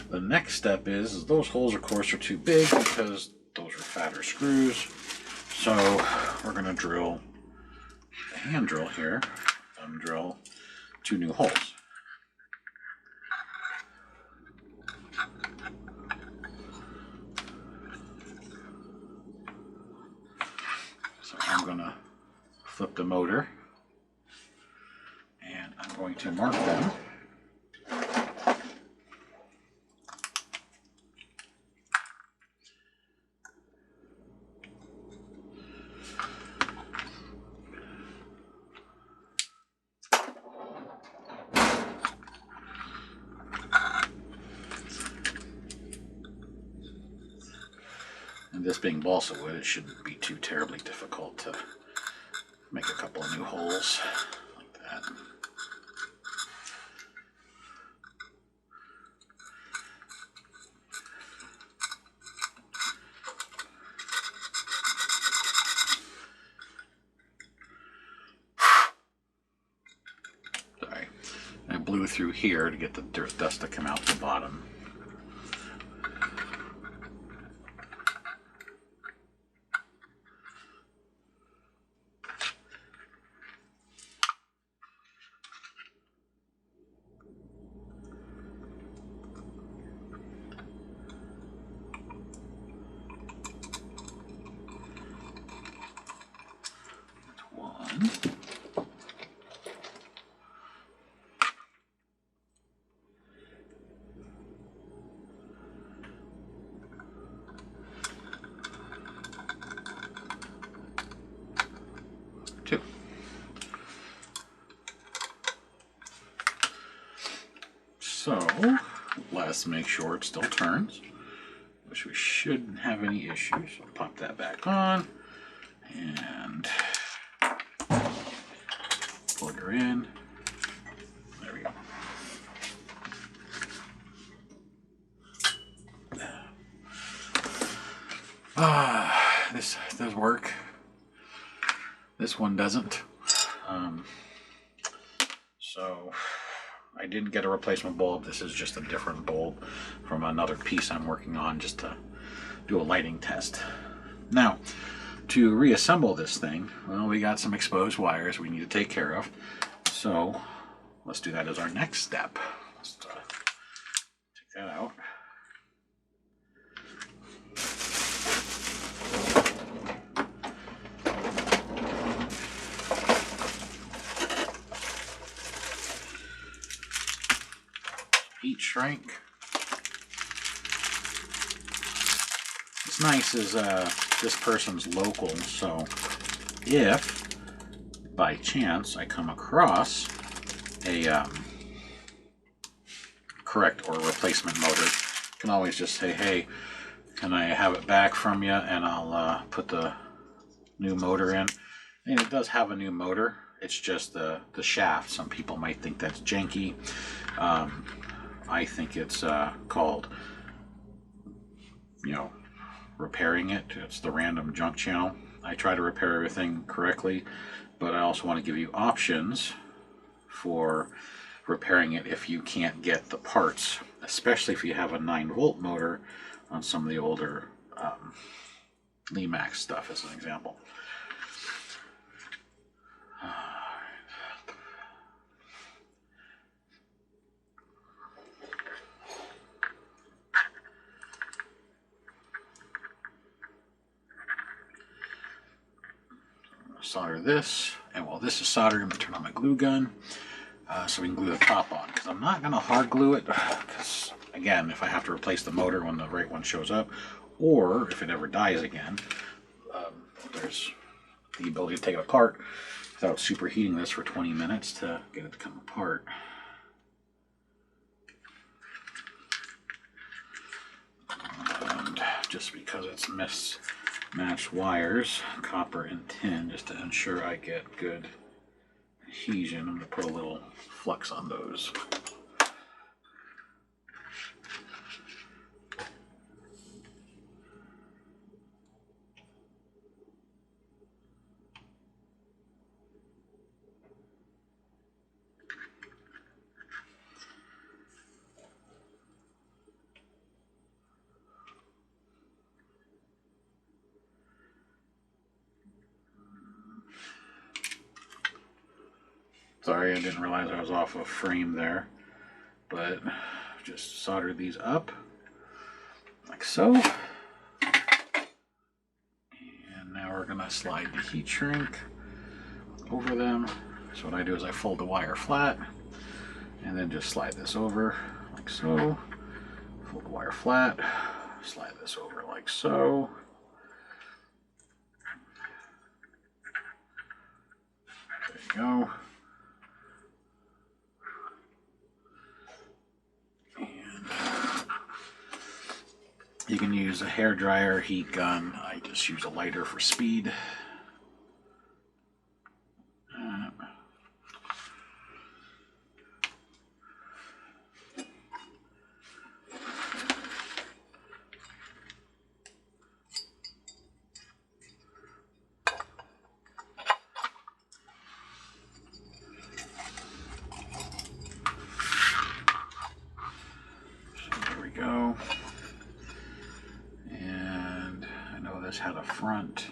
the next step is those holes, of course, are too big because those are fatter screws. So we're going to drill a hand drill here and drill 2 new holes. So I'm going to flip the motor, and I'm going to mark them. And this being balsa wood, it shouldn't be too terribly difficult to make a couple of new holes like that. Sorry, I blew through here to get the dirt dust to come out the bottom. one. Two. So let's make sure it still turns, which we shouldn't have any issues. I'll pop that back on and plug her in. There we go. This does work. This one doesn't. So I didn't get a replacement bulb. This is just a different bulb from another piece I'm working on just to do a lighting test. Now, to reassemble this thing, well, we got some exposed wires we need to take care of. So let's do that as our next step. Let's take that out. Heat shrink. What's nice is this person's local, so if by chance I come across a correct or replacement motor, I can always just say, hey, can I have it back from you, and I'll put the new motor in. And it does have a new motor. It's just the shaft. Some people might think that's janky. I think it's called, repairing it. It's the Random Junk Channel. I try to repair everything correctly, but I also want to give you options for repairing it if you can't get the parts, especially if you have a 9-volt motor on some of the older Lemax stuff, as an example. Solder this, and while this is soldered, I'm going to turn on my glue gun so we can glue the top on, because I'm not going to hard glue it, because again, if I have to replace the motor when the right one shows up, or if it ever dies again, there's the ability to take it apart without superheating this for 20 minutes to get it to come apart. And just because it's mismatched wires, copper and tin, just to ensure I get good adhesion, I'm going to put a little flux on those. Sorry, I didn't realize I was off a frame there, but just solder these up like so. And now we're going to slide the heat shrink over them. So what I do is I fold the wire flat and then just slide this over like so. Fold the wire flat, slide this over like so. There you go. You can use a hair dryer, heat gun. I just use a lighter for speed. Had a front.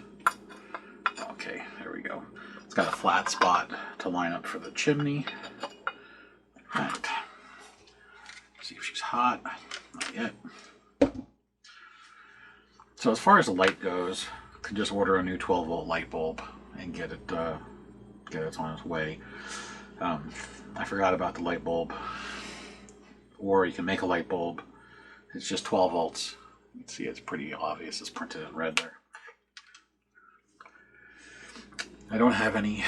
Okay, there we go. It's got a flat spot to line up for the chimney. Right. See if she's hot. Not yet. So as far as the light goes, I can just order a new 12-volt light bulb and get it that it's on its way. I forgot about the light bulb. Or you can make a light bulb. It's just 12 volts. You can see it's pretty obvious. It's printed in red there. I don't have any.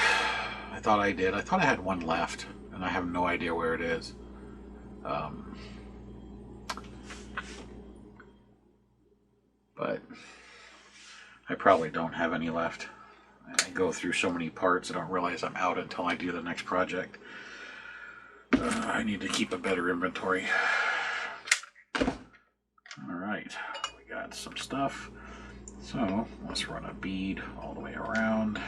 I thought I did. I thought I had one left, and I have no idea where it is. But I probably don't have any left. I go through so many parts, I don't realize I'm out until I do the next project. I need to keep a better inventory. Alright, we got some stuff. So let's run a bead all the way around.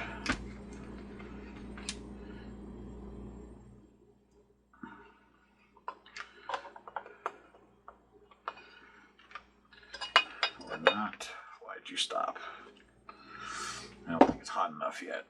Or not. Why'd you stop? I don't think it's hot enough yet.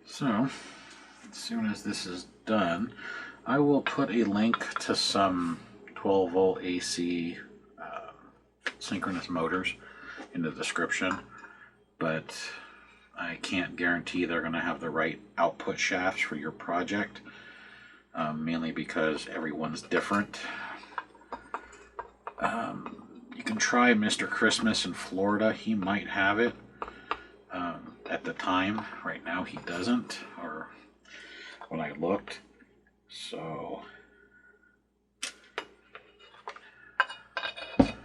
So, as soon as this is done, I will put a link to some 12 volt AC synchronous motors in the description, but I can't guarantee they're going to have the right output shafts for your project, mainly because everyone's different. You can try Mr. Christmas in Florida. He might have it. At the time, right now he doesn't, or when I looked. So and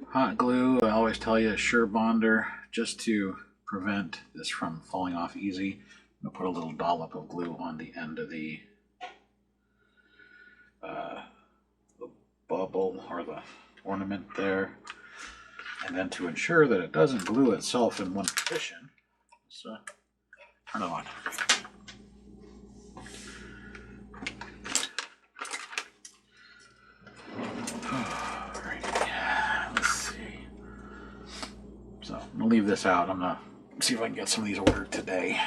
hot glue, I always tell you, a sure bonder, just to prevent this from falling off easy. I'm going to put a little dollop of glue on the end of the bubble or the ornament there. And then to ensure that it doesn't glue itself in one position, so turn it on. Alright, let's see. So I'm going to leave this out. I'm going to see if I can get some of these ordered today.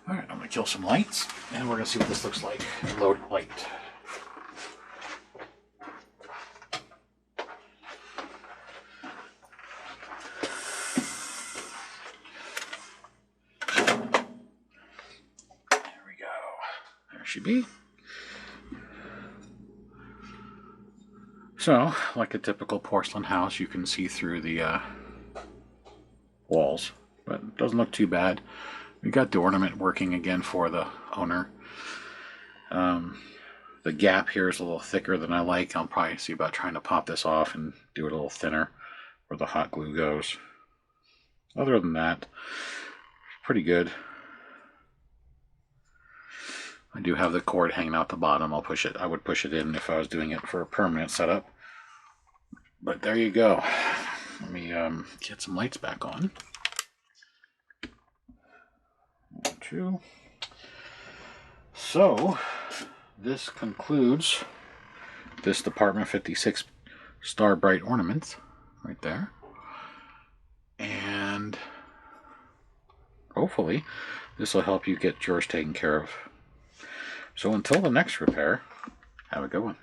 Alright, I'm going to kill some lights, and we're going to see what this looks like. Load light. There we go. There she be. So, like a typical porcelain house, you can see through the walls, but it doesn't look too bad. We got the ornament working again for the owner. The gap here is a little thicker than I like. I'll probably see about trying to pop this off and do it a little thinner where the hot glue goes. Other than that, pretty good. I do have the cord hanging out the bottom. I'll push it. I would push it in if I was doing it for a permanent setup. But there you go. Let me get some lights back on. True. So this concludes this Department 56 Star Brite ornament right there, and hopefully this will help you get yours taken care of. So until the next repair, have a good one.